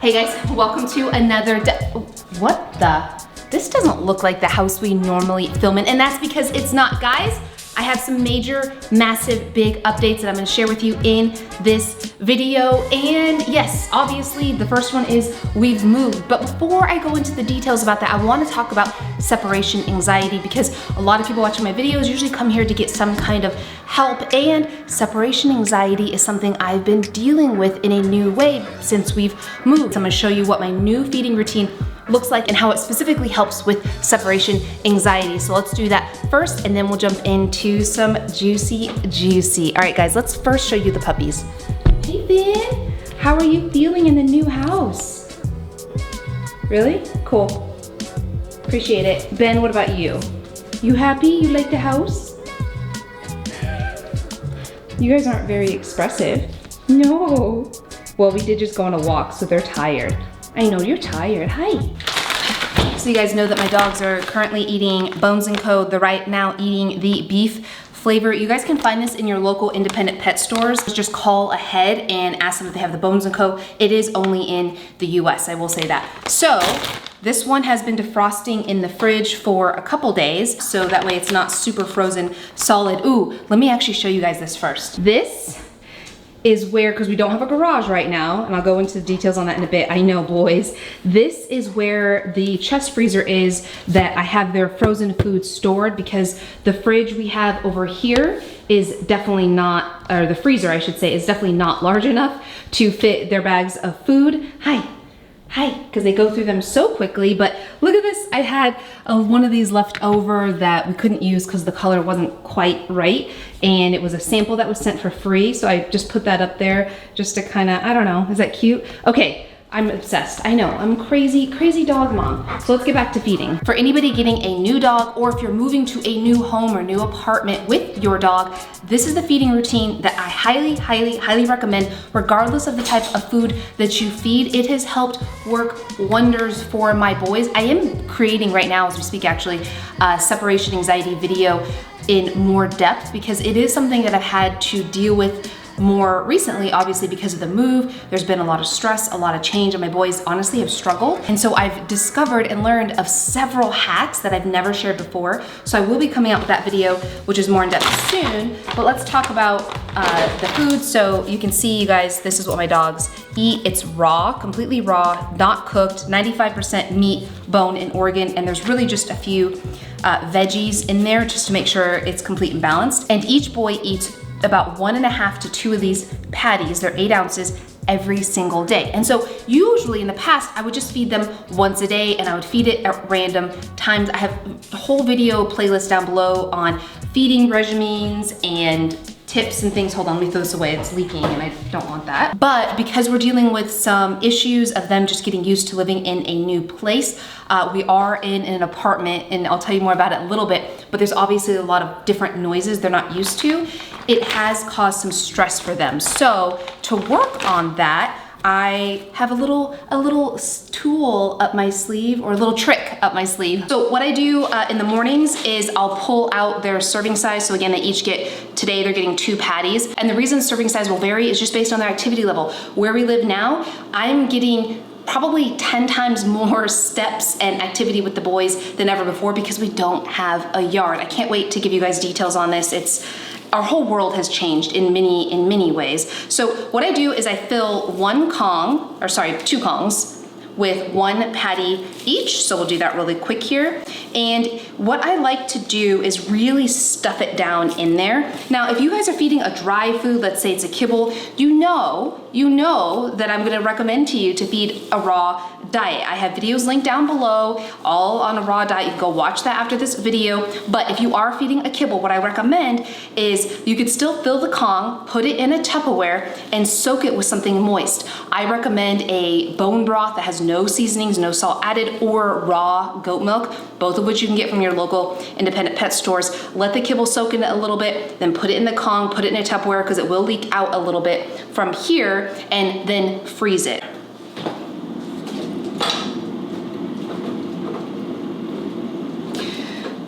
Hey guys, welcome to another what the? This doesn't look like the house we normally film in, and that's because it's not. Guys, I have some major, massive, big updates that I'm gonna share with you in this video. And yes, obviously the first one is we've moved. But before I go into the details about that, I wanna talk about separation anxiety, because a lot of people watching my videos usually come here to get some kind of help, and separation anxiety is something I've been dealing with in a new way since we've moved. So I'm gonna show you what my new feeding routine looks like and how it specifically helps with separation anxiety. So let's do that first, and then we'll jump into some juicy. All right guys, let's first show you the puppies. Hey Ben, how are you feeling in the new house? Really? Cool. Appreciate it. Ben, what about you? You happy? You like the house? You guys aren't very expressive. No. Well, we did just go on a walk, so they're tired. I know you're tired. Hi. So you guys know that my dogs are currently eating Bones & Co. They're right now eating the beef flavor. You guys can find this in your local independent pet stores. Just call ahead and ask them if they have the Bones & Co. It is only in the US, I will say that. So this one has been defrosting in the fridge for a couple days, so that way it's not super frozen solid. Ooh, let me actually show you guys this first. This is where, because we don't have a garage right now, and I'll go into the details on that in a bit. I know, boys. This is where the chest freezer is that I have their frozen food stored, because the fridge we have over here is definitely not, or the freezer I should say, is definitely not large enough to fit their bags of food. Hi, because they go through them so quickly. But look at this, I had one of these left over that we couldn't use because the color wasn't quite right, and it was a sample that was sent for free, so I just put that up there just to kind of, I don't know, is that cute? Okay, I'm obsessed. I know, I'm crazy dog mom. So let's get back to feeding. For anybody getting a new dog, or if you're moving to a new home or new apartment with your dog, this is the feeding routine that I highly recommend, regardless of the type of food that you feed. It has helped work wonders for my boys. I am creating right now, as we speak actually, a separation anxiety video in more depth, because it is something that I've had to deal with more recently, obviously because of the move. There's been a lot of stress, a lot of change, and my boys honestly have struggled. And so I've discovered and learned of several hacks that I've never shared before. So I will be coming out with that video, which is more in depth soon. But let's talk about the food. So you can see, you guys, this is what my dogs eat. It's raw, completely raw, not cooked, 95% meat, bone, and organ. And there's really just a few veggies in there just to make sure it's complete and balanced. And each boy eats about 1.5 to 2 of these patties. They're 8 ounces every single day. And so usually in the past, I would just feed them once a day, and I would feed it at random times. I have a whole video playlist down below on feeding regimens and tips and things. Hold on, let me throw this away. It's leaking and I don't want that. But because we're dealing with some issues of them just getting used to living in a new place, we are in an apartment, and I'll tell you more about it in a little bit, but there's obviously a lot of different noises they're not used to. It has caused some stress for them. So to work on that, I have a little tool up my sleeve, or a little trick up my sleeve. So what I do in the mornings is I'll pull out their serving size. So again, they each get, today they're getting 2 patties. And the reason serving size will vary is just based on their activity level. Where we live now, I'm getting probably 10 times more steps and activity with the boys than ever before, because we don't have a yard. I can't wait to give you guys details on this. Our whole world has changed in many ways. So what I do is I fill 2 Kongs with 1 patty each. So we'll do that really quick here. And what I like to do is really stuff it down in there. Now, if you guys are feeding a dry food, let's say it's a kibble, you know that I'm gonna recommend to you to feed a raw diet. I have videos linked down below, all on a raw diet. You can go watch that after this video. But if you are feeding a kibble, what I recommend is you could still fill the Kong, put it in a Tupperware, and soak it with something moist. I recommend a bone broth that has no seasonings, no salt added, or raw goat milk, both of which you can get from your local independent pet stores. Let the kibble soak in it a little bit, then put it in the Kong, put it in a Tupperware, because it will leak out a little bit from here, and then freeze it.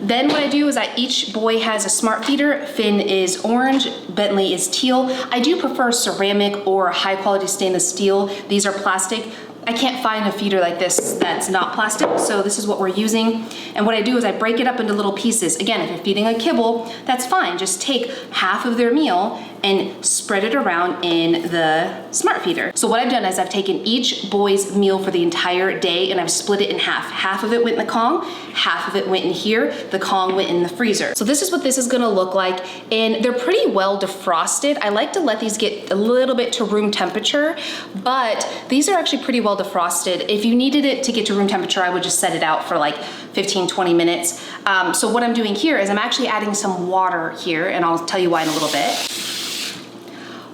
Then what I do is each boy has a smart feeder. Finn is orange, Bentley is teal. I do prefer ceramic or high quality stainless steel. These are plastic. I can't find a feeder like this that's not plastic, so this is what we're using. And what I do is I break it up into little pieces. Again, if you're feeding a kibble, that's fine. Just take half of their meal and spread it around in the smart feeder. So what I've done is I've taken each boy's meal for the entire day and I've split it in half. Half of it went in the Kong, half of it went in here, the Kong went in the freezer. So this is what this is gonna look like, and they're pretty well defrosted. I like to let these get a little bit to room temperature, but these are actually pretty well defrosted. If you needed it to get to room temperature, I would just set it out for like 15, 20 minutes. So what I'm doing here is I'm actually adding some water here, and I'll tell you why in a little bit.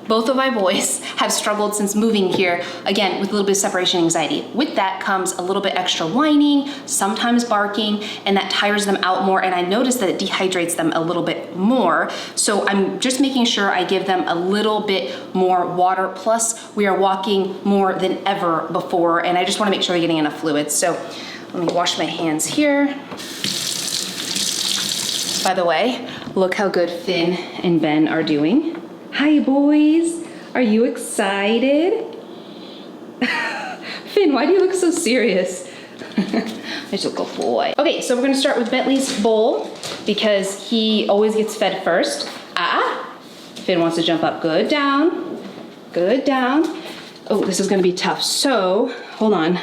Both of my boys have struggled since moving here, again, with a little bit of separation anxiety. With that comes a little bit extra whining, sometimes barking, and that tires them out more, and I notice that it dehydrates them a little bit more. So I'm just making sure I give them a little bit more water, plus we are walking more than ever before, and I just wanna make sure they're getting enough fluids. So let me wash my hands here. By the way, look how good Finn and Ben are doing. Hi boys, are you excited? Finn, why do you look so serious? He's a good boy. Okay, so we're gonna start with Bentley's bowl because he always gets fed first. Finn wants to jump up. Good down, good down. Oh, this is gonna be tough. So, hold on.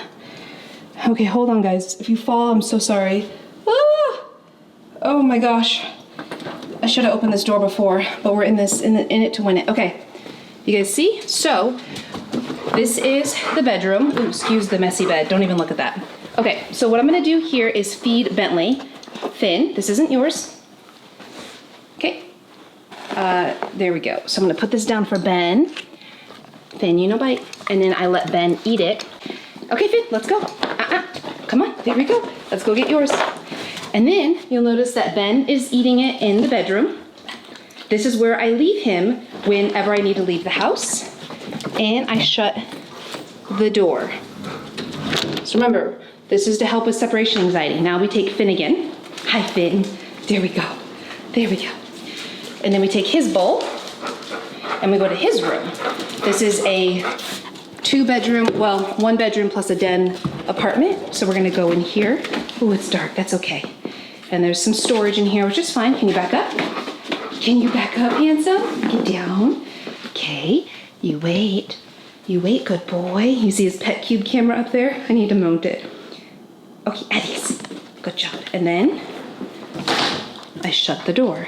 Okay, hold on guys. If you fall, I'm so sorry. Ah! Oh my gosh. I should have opened this door before, but we're in it to win it. Okay, you guys see? So, this is the bedroom. Ooh, excuse the messy bed. Don't even look at that. Okay, so what I'm gonna do here is feed Bentley. Finn, this isn't yours. Okay, there we go. So I'm gonna put this down for Ben. Finn, you no bite. And then I let Ben eat it. Okay, Finn, let's go. Come on, there we go. Let's go get yours. And then you'll notice that Ben is eating it in the bedroom. This is where I leave him whenever I need to leave the house. And I shut the door. So remember, this is to help with separation anxiety. Now we take Finn again. Hi, Finn. There we go. There we go. And then we take his bowl and we go to his room. This is a 2-bedroom, well, 1-bedroom plus a den apartment. So we're gonna go in here. Oh, it's dark, that's okay. And there's some storage in here, which is fine. Can you back up? Can you back up, handsome? Get down. Okay, you wait. You wait, good boy. You see his pet cube camera up there? I need to mount it. Okay, Eddie's. Good job. And then I shut the door.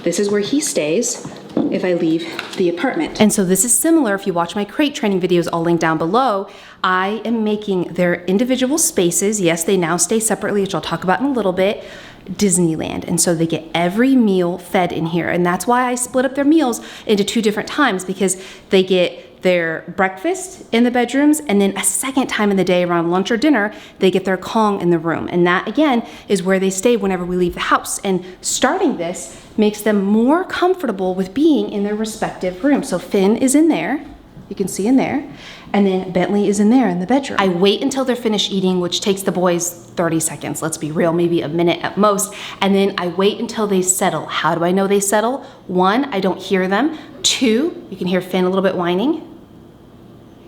This is where he stays if I leave the apartment. And so this is similar. If you watch my crate training videos, I'll link down below. I am making their individual spaces. Yes, they now stay separately, which I'll talk about in a little bit. Disneyland. And so they get every meal fed in here. And that's why I split up their meals into 2 different times, because they get their breakfast in the bedrooms, and then a second time in the day around lunch or dinner, they get their Kong in the room. And that again is where they stay whenever we leave the house. And starting this makes them more comfortable with being in their respective rooms. So Finn is in there, you can see in there, and then Bentley is in there in the bedroom. I wait until they're finished eating, which takes the boys 30 seconds, let's be real, maybe a minute at most. And then I wait until they settle. How do I know they settle? 1, I don't hear them. 2, you can hear Finn a little bit whining.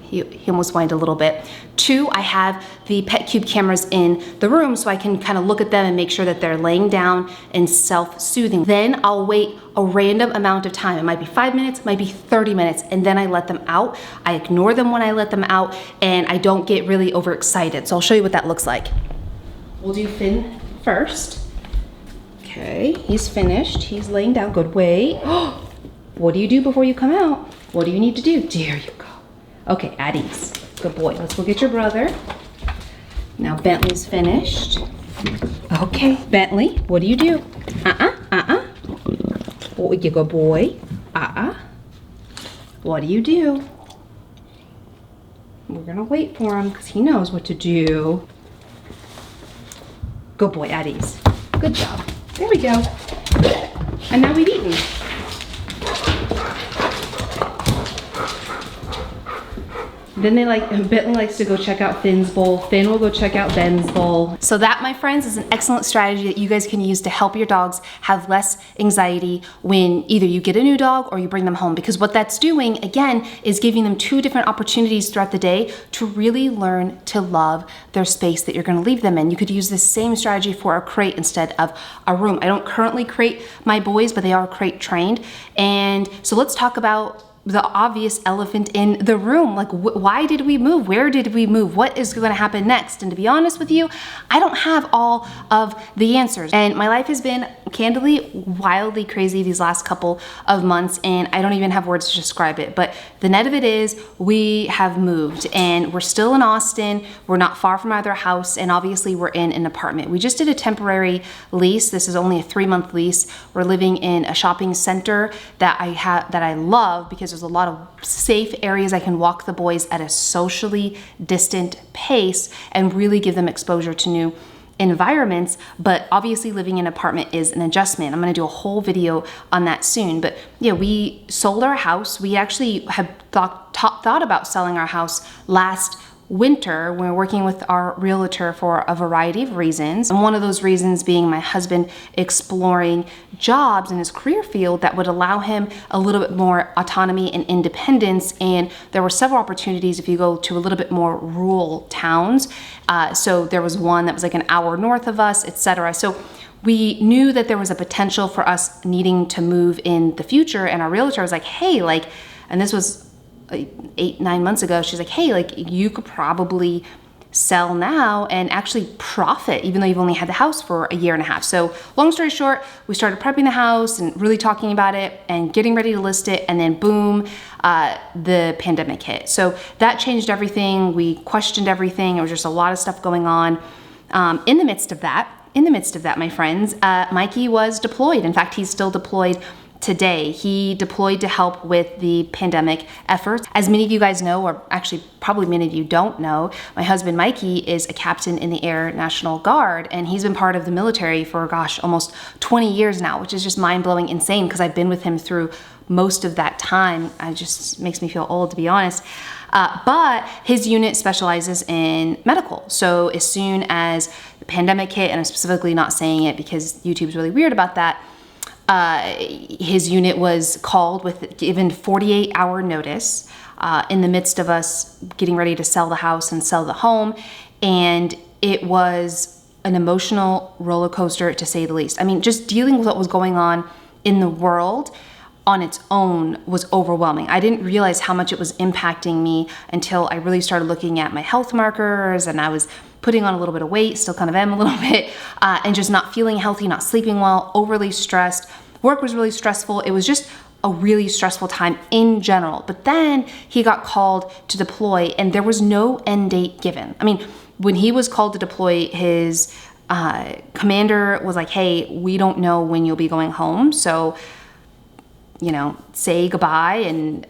He almost whined a little bit. 2, I have the pet cube cameras in the room so I can kind of look at them and make sure that they're laying down and self-soothing. Then I'll wait a random amount of time. It might be 5 minutes, it might be 30 minutes, and then I let them out. I ignore them when I let them out, and I don't get really overexcited. So I'll show you what that looks like. We'll do Finn first. Okay, he's finished. He's laying down. Good. Wait. What do you do before you come out? What do you need to do? There you go. Okay, at ease. Good boy. Let's go get your brother. Now Bentley's finished. Okay, Bentley, what do you do? Oh, you good boy. What do you do? We're gonna wait for him because he knows what to do. Good boy, at ease. Good job. There we go. And now we've eaten. Then Bentley likes to go check out Finn's bowl. Finn will go check out Ben's bowl. So that, my friends, is an excellent strategy that you guys can use to help your dogs have less anxiety when either you get a new dog or you bring them home. Because what that's doing, again, is giving them two different opportunities throughout the day to really learn to love their space that you're gonna leave them in. You could use the same strategy for a crate instead of a room. I don't currently crate my boys, but they are crate trained. And so let's talk about the obvious elephant in the room. Like, why did we move? Where did we move? What is going to happen next? And to be honest with you, I don't have all of the answers. And my life has been candidly wildly crazy these last couple of months, and I don't even have words to describe it. But the net of it is we have moved, and we're still in Austin. We're not far from either house, and obviously we're in an apartment. We just did a temporary lease. This is only a 3-month lease. We're living in a shopping center that I love because there's a lot of safe areas. I can walk the boys at a socially distant pace and really give them exposure to new environments. But obviously living in an apartment is an adjustment. I'm gonna do a whole video on that soon. But yeah, we sold our house. We actually had thought about selling our house last winter when we were working with our realtor for a variety of reasons. And one of those reasons being my husband exploring jobs in his career field that would allow him a little bit more autonomy and independence. And there were several opportunities if you go to a little bit more rural towns. So there was one that was like an hour north of us, etc. So we knew that there was a potential for us needing to move in the future. And our realtor was like, hey, and this was 8-9 months ago, she's like, hey, you could probably sell now and actually profit, even though you've only had the house for a year and a half. So long story short, we started prepping the house and really talking about it and getting ready to list it. And then boom, the pandemic hit. So that changed everything. We questioned everything. It was just a lot of stuff going on. In the midst of that, my friends, Mikey was deployed. In fact, he's still deployed today. He deployed to help with the pandemic efforts. As many of you guys know, or actually probably many of you don't know, my husband Mikey is a captain in the Air National Guard, and he's been part of the military for, gosh, almost 20 years now, which is just mind-blowing insane because I've been with him through most of that time. It just makes me feel old, to be honest. But his unit specializes in medical. So as soon as the pandemic hit, and I'm specifically not saying it because YouTube's really weird about that, his unit was called given 48-hour notice in the midst of us getting ready to sell the house and sell the home. And it was an emotional roller coaster, to say the least. I mean, just dealing with what was going on in the world on its own was overwhelming. I didn't realize how much it was impacting me until I really started looking at my health markers, and I was putting on a little bit of weight, still kind of am a little bit, and just not feeling healthy, not sleeping well, overly stressed. Work was really stressful. It was just a really stressful time in general. But then he got called to deploy, and there was no end date given. I mean, when he was called to deploy, his commander was like, hey, we don't know when you'll be going home, so say goodbye. And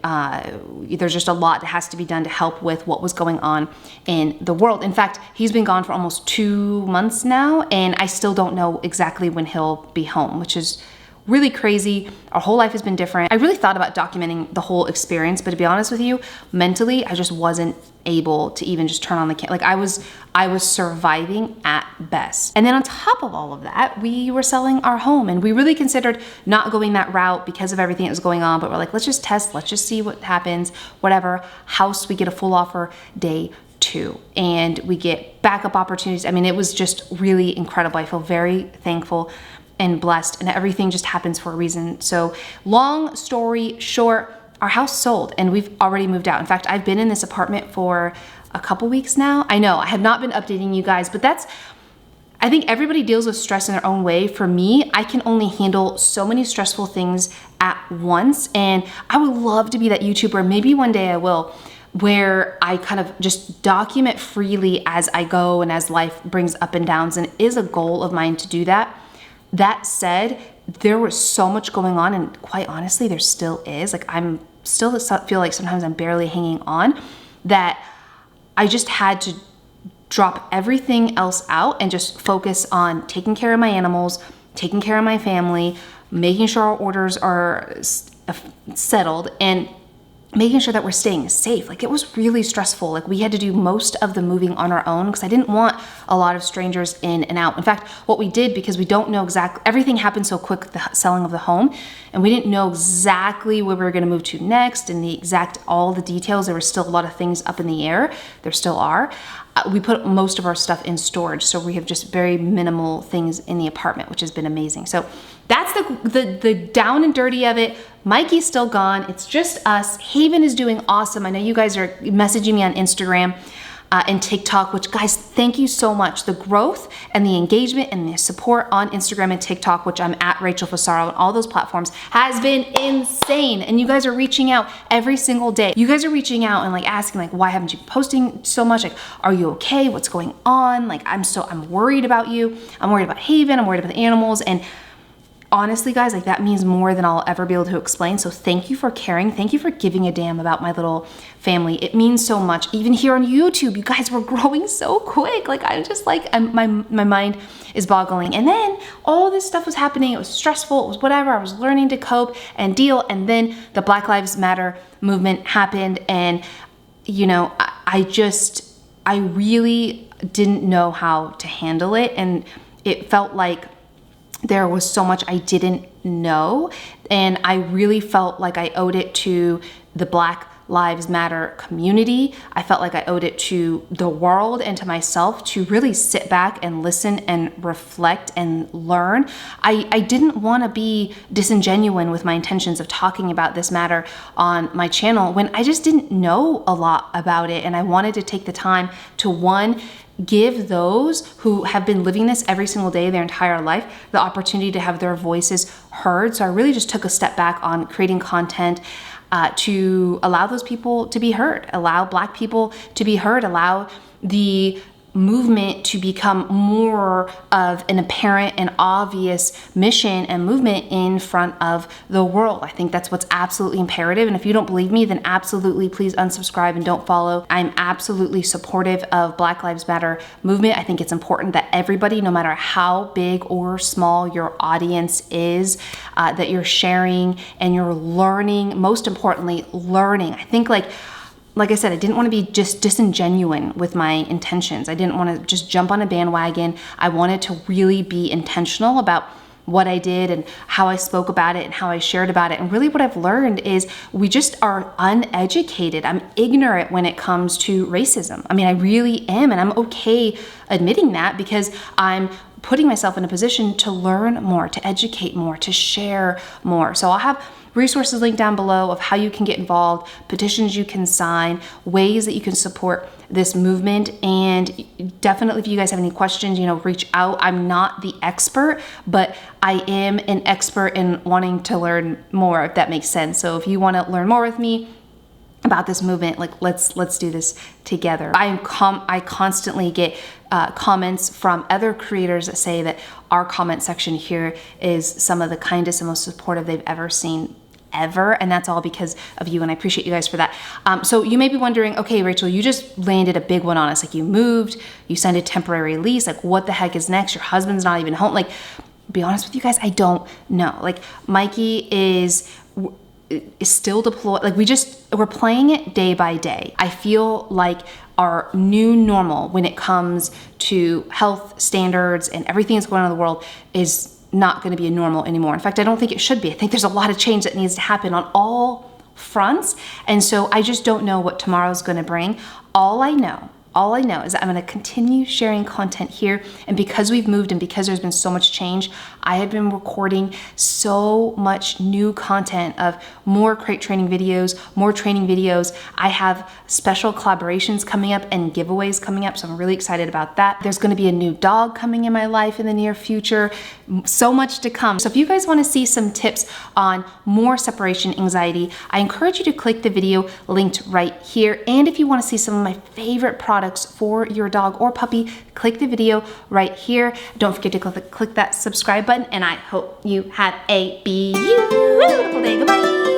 there's just a lot that has to be done to help with what was going on in the world. In fact, he's been gone for almost 2 months now, and I still don't know exactly when he'll be home, which is really crazy. Our whole life has been different. I really thought about documenting the whole experience, but to be honest with you, mentally, I just wasn't able to even just turn on the camera. I was surviving at best. And then on top of all of that, we were selling our home, and we really considered not going that route because of everything that was going on, but we're like, let's just test, let's just see what happens, whatever. House, we get a full offer day 2, and we get backup opportunities. I mean, it was just really incredible. I feel very thankful and blessed, and everything just happens for a reason. So long story short, our house sold and we've already moved out. In fact, I've been in this apartment for a couple weeks now. I know I have not been updating you guys, but I think everybody deals with stress in their own way. For me, I can only handle so many stressful things at once, and I would love to be that YouTuber, maybe one day I will, where I kind of just document freely as I go and as life brings up and downs, and it is a goal of mine to do that. That said, there was so much going on, and quite honestly, there still is. I'm still feel like sometimes I'm barely hanging on, that I just had to drop everything else out and just focus on taking care of my animals, taking care of my family, making sure our orders are settled. And making sure that we're staying safe. Like, it was really stressful. Like, we had to do most of the moving on our own because I didn't want a lot of strangers in and out. In fact, what we did, because we don't know exactly, everything happened so quick, the selling of the home, and we didn't know exactly where we were going to move to next and all the details. There were still a lot of things up in the air. There still are. We put most of our stuff in storage, so we have just very minimal things in the apartment, which has been amazing. So that's the down and dirty of it. Mikey's still gone. It's just us. Haven is doing awesome. I know you guys are messaging me on Instagram and TikTok, which, guys, thank you so much. The growth and the engagement and the support on Instagram and TikTok, which I'm at Rachel Fasaro on all those platforms, has been insane. And you guys are reaching out every single day. You guys are reaching out and like asking, like, why haven't you been posting so much? Like, are you okay? What's going on? Like, I'm worried about you. I'm worried about Haven. I'm worried about the animals. And honestly, guys, like, that means more than I'll ever be able to explain. So thank you for caring. Thank you for giving a damn about my little family. It means so much. Even here on YouTube, you guys were growing so quick. Like, I'm just like, my mind is boggling. And then all this stuff was happening. It was stressful. It was whatever. I was learning to cope and deal. And then the Black Lives Matter movement happened. And, you know, I really didn't know how to handle it. And it felt like there was so much I didn't know, and I really felt like I owed it to the Black Lives Matter community. I felt like I owed it to the world and to myself to really sit back and listen and reflect and learn. I didn't want to be disingenuous with my intentions of talking about this matter on my channel when I just didn't know a lot about it, and I wanted to take the time to, give those who have been living this every single day their entire life the opportunity to have their voices heard. So I really just took a step back on creating content to allow those people to be heard, allow Black people to be heard, allow the movement to become more of an apparent and obvious mission and movement in front of the world. I think that's what's absolutely imperative. And if you don't believe me, then absolutely please unsubscribe and don't follow. I'm absolutely supportive of Black Lives Matter movement. I think it's important that everybody, no matter how big or small your audience is, that you're sharing and you're learning, most importantly, learning. I think like I said, I didn't want to be just disingenuous with my intentions. I didn't want to just jump on a bandwagon. I wanted to really be intentional about what I did and how I spoke about it and how I shared about it. And really what I've learned is we just are uneducated. I'm ignorant when it comes to racism. I mean, I really am, and I'm okay admitting that because I'm putting myself in a position to learn more, to educate more, to share more. So I'll have resources linked down below of how you can get involved, petitions you can sign, ways that you can support this movement. And definitely, if you guys have any questions, reach out. I'm not the expert, but I am an expert in wanting to learn more, if that makes sense. So if you want to learn more with me about this movement, like let's do this together. I constantly get comments from other creators that say that our comment section here is some of the kindest and most supportive they've ever seen ever, and that's all because of you, and I appreciate you guys for that. So you may be wondering, okay, Rachel, you just landed a big one on us. Like, you moved, you signed a temporary lease. Like, what the heck is next? Your husband's not even home. Like, be honest with you guys, I don't know. Like, Mikey is still deployed. Like, we're playing it day by day. I feel like our new normal when it comes to health standards and everything that's going on in the world is not going to be a normal anymore. In fact, I don't think it should be. I think there's a lot of change that needs to happen on all fronts. And so I just don't know what tomorrow's going to bring. All I know is that I'm going to continue sharing content here. And because we've moved and because there's been so much change, I have been recording so much new content of more crate training videos, more training videos. I have special collaborations coming up and giveaways coming up. So I'm really excited about that. There's going to be a new dog coming in my life in the near future. So much to come. So if you guys want to see some tips on more separation anxiety, I encourage you to click the video linked right here. And if you want to see some of my favorite products for your dog or puppy, click the video right here. Don't forget to click that subscribe button, and I hope you have a beautiful day. Goodbye.